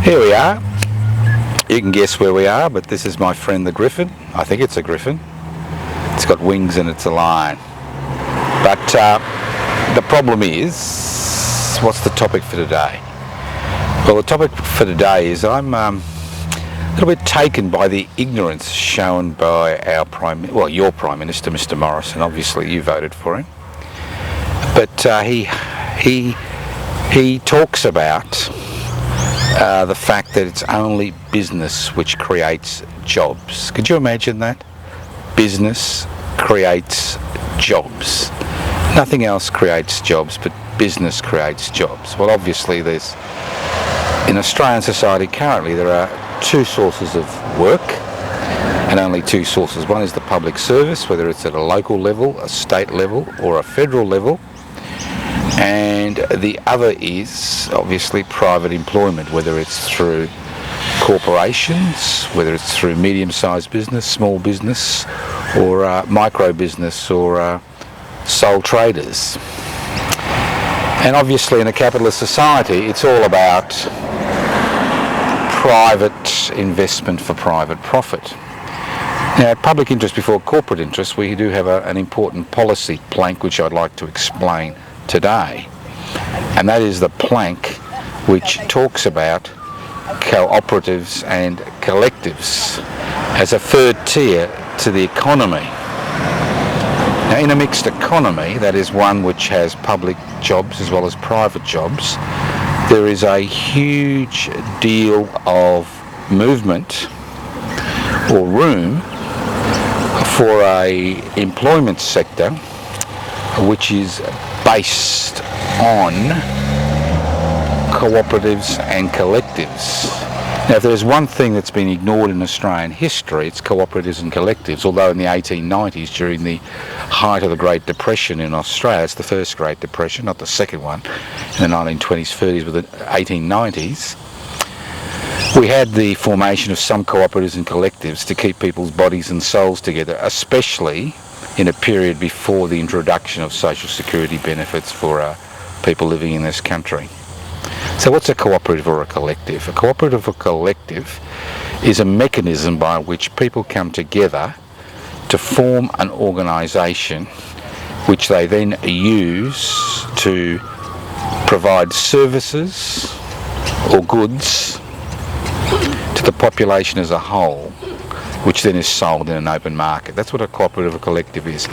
Here we are. You can guess where we are, but this is my friend the griffin. I think it's a griffin. It's got wings and it's a lion. But the problem is, what's the topic for today? Well, the topic for today is I'm a little bit taken by the ignorance shown by our your Prime Minister, Mr. Morrison. Obviously, you voted for him. But he talks about the fact that it's only business which creates jobs. Could you imagine that? Business creates jobs. Nothing else creates jobs, but business creates jobs. Well, obviously, in Australian society currently, there are two sources of work, and only two sources. One is the public service, whether it's at a local level, a state level, or a federal level. And the other is obviously private employment, whether it's through corporations, whether it's through medium-sized business, small business, or micro business, or sole traders. And obviously in a capitalist society, it's all about private investment for private profit. Now, public interest before corporate interest, we do have an important policy plank which I'd like to explain today, and that is the plank which talks about cooperatives and collectives as a third tier to the economy. Now, in a mixed economy, that is one which has public jobs as well as private jobs, there is a huge deal of movement or room for a employment sector which is based on cooperatives and collectives. Now, if there's one thing that's been ignored in Australian history, it's cooperatives and collectives, although in the 1890s, during the height of the Great Depression in Australia, it's the first Great Depression, not the second one, in the 1920s, 30s, but the 1890s, we had the formation of some cooperatives and collectives to keep people's bodies and souls together, especially in a period before the introduction of social security benefits for people living in this country. So what's a cooperative or a collective? A cooperative or collective is a mechanism by which people come together to form an organisation which they then use to provide services or goods to the population as a whole, which then is sold in an open market. That's what a cooperative or collective is.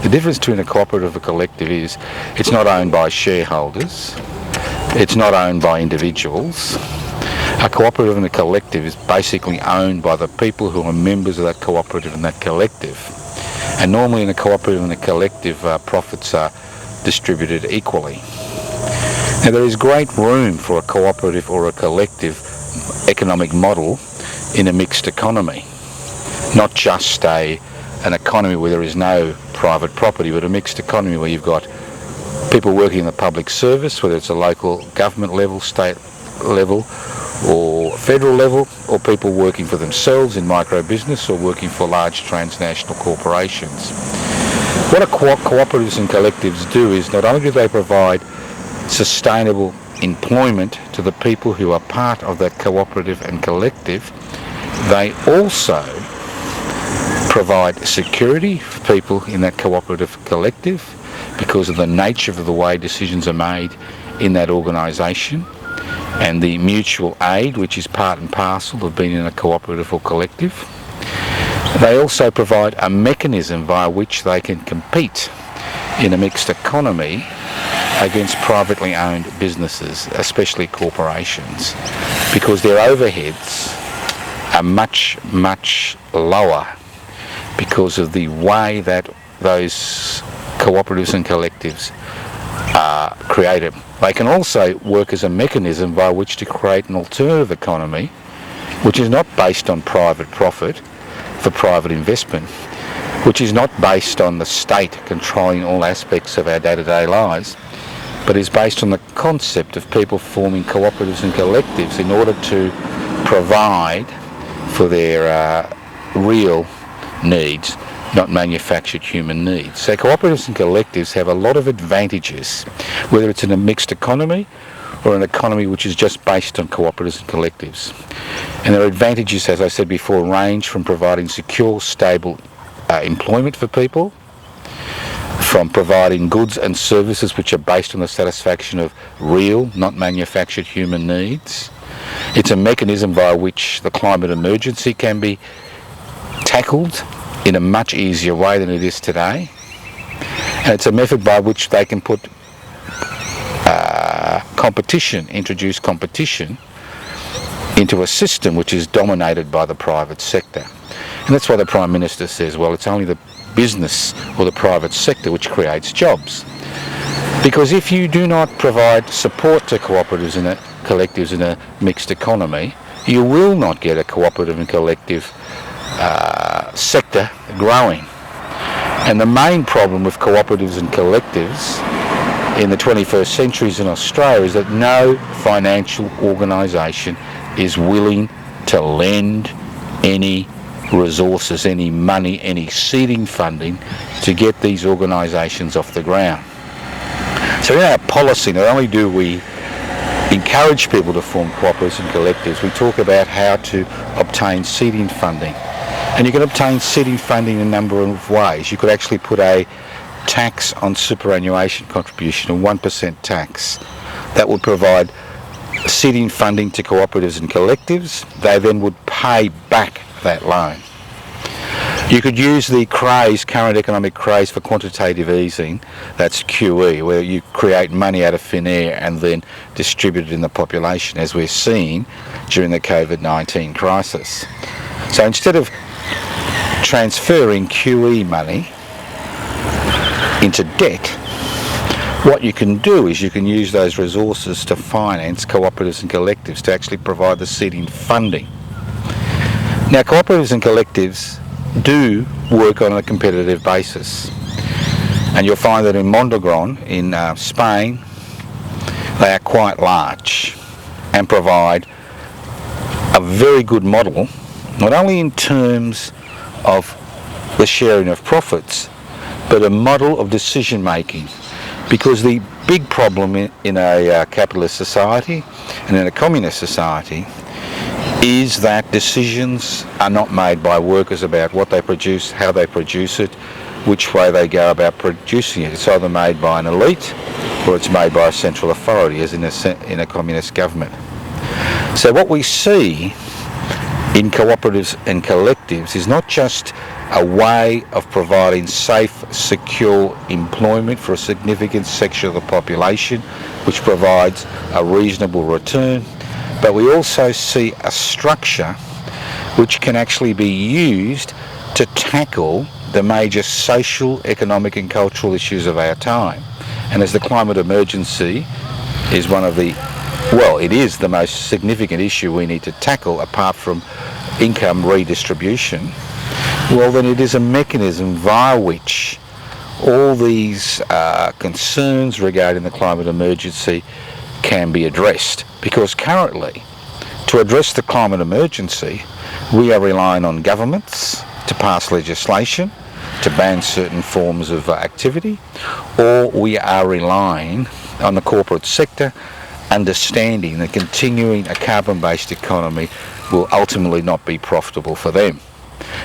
The difference between a cooperative or collective is it's not owned by shareholders, it's not owned by individuals. A cooperative and a collective is basically owned by the people who are members of that cooperative and that collective. And normally in a cooperative and a collective, profits are distributed equally. Now, there is great room for a cooperative or a collective economic model in a mixed economy. Not just an economy where there is no private property, but a mixed economy where you've got people working in the public service, whether it's a local government level, state level, or federal level, or people working for themselves in micro business or working for large transnational corporations. What cooperatives and collectives do is not only do they provide sustainable employment to the people who are part of that cooperative and collective, they also provide security for people in that cooperative collective because of the nature of the way decisions are made in that organisation, and the mutual aid which is part and parcel of being in a cooperative or collective. They also provide a mechanism via which they can compete in a mixed economy against privately owned businesses, especially corporations, because their overheads are much, much lower because of the way that those cooperatives and collectives are created. They can also work as a mechanism by which to create an alternative economy which is not based on private profit for private investment, which is not based on the state controlling all aspects of our day-to-day lives, but is based on the concept of people forming cooperatives and collectives in order to provide for their real needs, not manufactured human needs. So cooperatives and collectives have a lot of advantages, whether it's in a mixed economy or an economy which is just based on cooperatives and collectives. And their advantages, as I said before, range from providing secure, stable employment for people, from providing goods and services which are based on the satisfaction of real, not manufactured human needs. It's a mechanism via which the climate emergency can be tackled in a much easier way than it is today. And it's a method by which they can put introduce competition into a system which is dominated by the private sector. And that's why the Prime Minister says, well, it's only the business or the private sector which creates jobs. Because if you do not provide support to cooperatives and collectives in a mixed economy, you will not get a cooperative and collective sector growing. And the main problem with cooperatives and collectives in the 21st century in Australia is that no financial organisation is willing to lend any resources, any money, any seeding funding to get these organisations off the ground. So in our policy, not only do we encourage people to form cooperatives and collectives, we talk about how to obtain seeding funding. And you can obtain seeding funding in a number of ways. You could actually put a tax on superannuation contribution, a 1% tax. That would provide seeding funding to cooperatives and collectives. They then would pay back that loan. You could use the current economic craze for quantitative easing, that's QE, where you create money out of thin air and then distribute it in the population, as we're seeing during the COVID-19 crisis. So instead of transferring QE money into debt, what you can do is you can use those resources to finance cooperatives and collectives to actually provide the seeding funding. Now, cooperatives and collectives do work on a competitive basis, and you'll find that in Mondragon in Spain they are quite large and provide a very good model, not only in terms of the sharing of profits, but a model of decision making. Because the big problem in a capitalist society and in a communist society is that decisions are not made by workers about what they produce, how they produce it, which way they go about producing it. It's either made by an elite or it's made by a central authority, as in a communist government. So what we see in cooperatives and collectives is not just a way of providing safe, secure employment for a significant section of the population, which provides a reasonable return, but we also see a structure which can actually be used to tackle the major social, economic and cultural issues of our time. And as the climate emergency is one of the, well, it is the most significant issue we need to tackle apart from income redistribution, well then it is a mechanism via which all these concerns regarding the climate emergency can be addressed. Because currently, to address the climate emergency, we are relying on governments to pass legislation to ban certain forms of activity, or we are relying on the corporate sector understanding that continuing a carbon-based economy will ultimately not be profitable for them.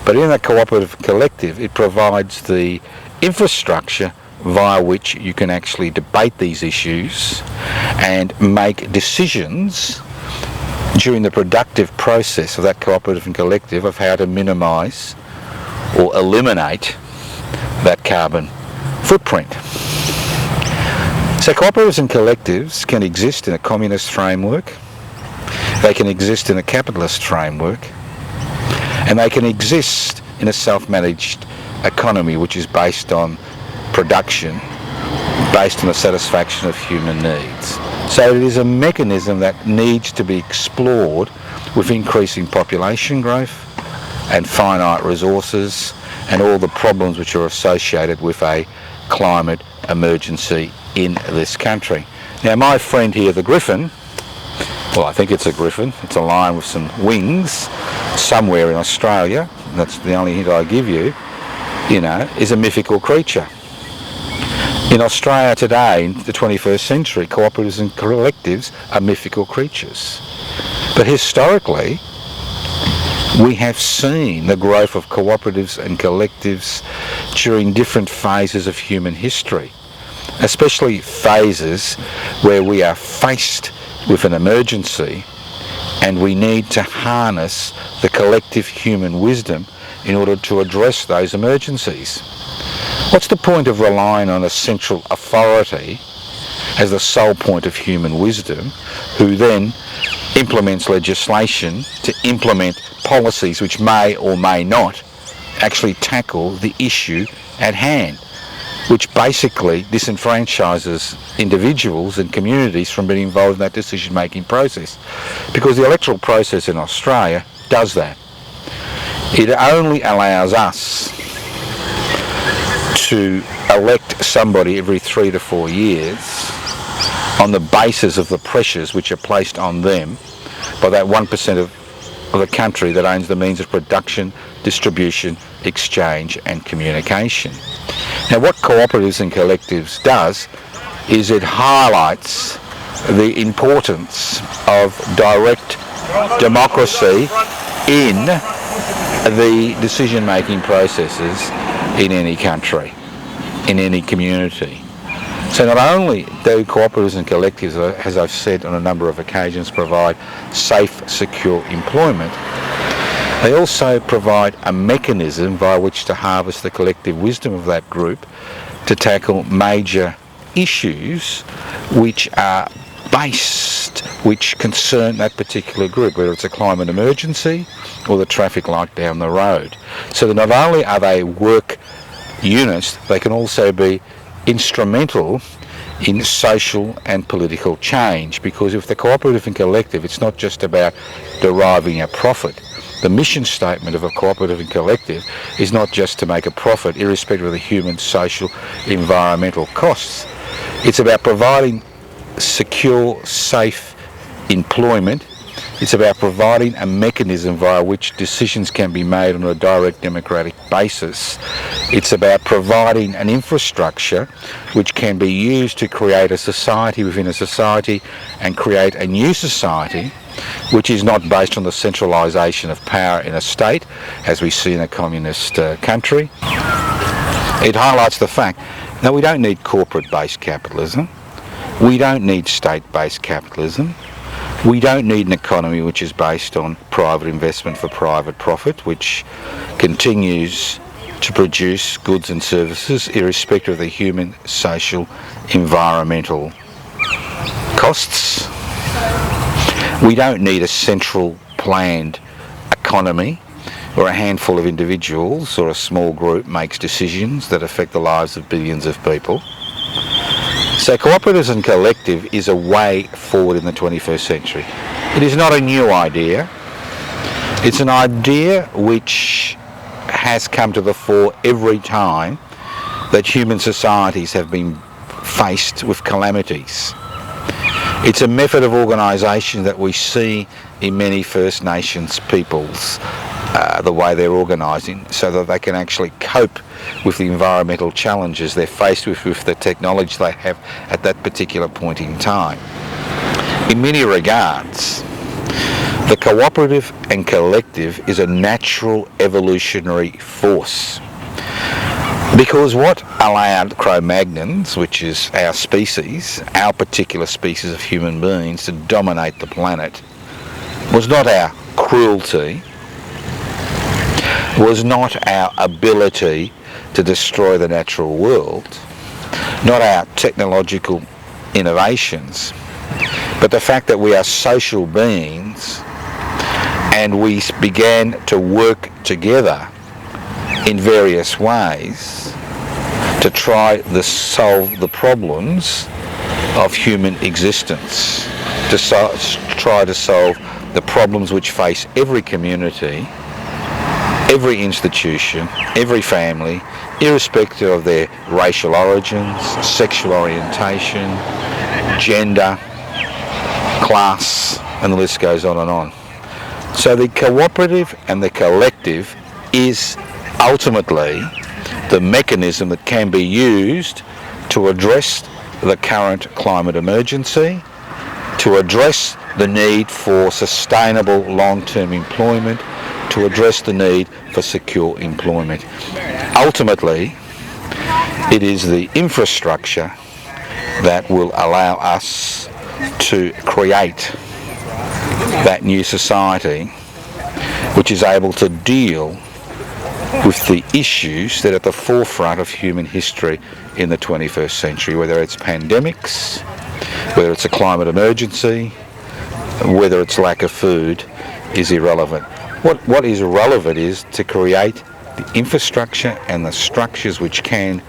But in a cooperative collective, it provides the infrastructure via which you can actually debate these issues and make decisions during the productive process of that cooperative and collective of how to minimise or eliminate that carbon footprint. So cooperatives and collectives can exist in a communist framework, they can exist in a capitalist framework, and they can exist in a self-managed economy which is based on production, based on the satisfaction of human needs. So it is a mechanism that needs to be explored with increasing population growth and finite resources and all the problems which are associated with a climate emergency in this country. Now my friend here, the griffin, well I think it's a griffin, it's a lion with some wings somewhere in Australia, and that's the only hint I give you, you know, is a mythical creature. In Australia today, in the 21st century, cooperatives and collectives are mythical creatures. But historically, we have seen the growth of cooperatives and collectives during different phases of human history, especially phases where we are faced with an emergency and we need to harness the collective human wisdom in order to address those emergencies. What's the point of relying on a central authority as the sole point of human wisdom, who then implements legislation to implement policies which may or may not actually tackle the issue at hand, which basically disenfranchises individuals and communities from being involved in that decision-making process? Because the electoral process in Australia does that. It only allows us to elect somebody every 3 to 4 years on the basis of the pressures which are placed on them by that 1% of the country that owns the means of production, distribution, exchange and communication. Now, what cooperatives and collectives does is it highlights the importance of direct democracy in the decision-making processes in any country, in any community. So not only do cooperatives and collectives, as I've said on a number of occasions, provide safe, secure employment, they also provide a mechanism by which to harvest the collective wisdom of that group to tackle major issues which are based, which concern that particular group, whether it's a climate emergency or the traffic light down the road. So that not only are they work units, they can also be instrumental in social and political change, because if the cooperative and collective, it's not just about deriving a profit. The mission statement of a cooperative and collective is not just to make a profit, irrespective of the human, social, environmental costs. It's about providing secure, safe employment. It's about providing a mechanism via which decisions can be made on a direct democratic basis. It's about providing an infrastructure which can be used to create a society within a society and create a new society which is not based on the centralisation of power in a state, as we see in a communist country. It highlights the fact that we don't need corporate-based capitalism. We don't need state-based capitalism. We don't need an economy which is based on private investment for private profit, which continues to produce goods and services irrespective of the human, social, environmental costs. We don't need a central planned economy where a handful of individuals or a small group makes decisions that affect the lives of billions of people. So cooperatives and collective is a way forward in the 21st century. It is not a new idea. It's an idea which has come to the fore every time that human societies have been faced with calamities. It's a method of organisation that we see in many First Nations peoples, the way they're organising, so that they can actually cope with the environmental challenges they're faced with the technology they have at that particular point in time. In many regards, the cooperative and collective is a natural evolutionary force, because what allowed Cro-Magnons, which is our species, our particular species of human beings, to dominate the planet was not our cruelty, was not our ability to destroy the natural world, not our technological innovations, but the fact that we are social beings and we began to work together in various ways to try to solve the problems of human existence, to try to solve the problems which face every community, every institution, every family, irrespective of their racial origins, sexual orientation, gender, class, and the list goes on and on. So the cooperative and the collective is ultimately the mechanism that can be used to address the current climate emergency, to address the need for sustainable long-term employment, to address the need for secure employment. Ultimately, it is the infrastructure that will allow us to create that new society which is able to deal with the issues that are at the forefront of human history in the 21st century, whether it's pandemics, whether it's a climate emergency, whether it's lack of food, is irrelevant. What is relevant is to create the infrastructure and the structures which can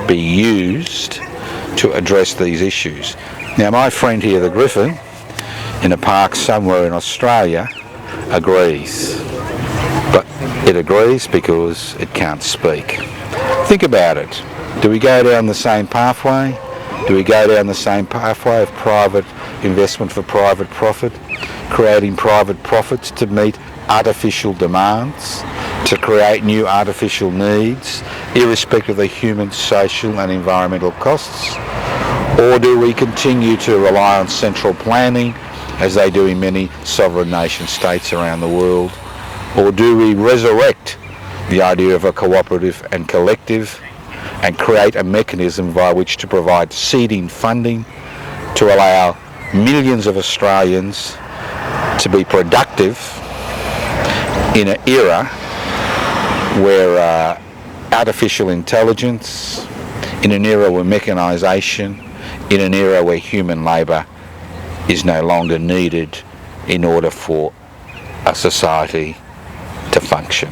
be used to address these issues. Now, my friend here, the griffin, in a park somewhere in Australia, agrees. But it agrees because it can't speak. Think about it. Do we go down the same pathway? Do we go down the same pathway of private investment for private profit, creating private profits to meet artificial demands, to create new artificial needs, irrespective of the human, social and environmental costs? Or do we continue to rely on central planning, as they do in many sovereign nation states around the world? Or do we resurrect the idea of a cooperative and collective and create a mechanism by which to provide seeding funding to allow millions of Australians to be productive in an era where artificial intelligence, in an era where mechanisation, in an era where human labour is no longer needed in order for a society to function?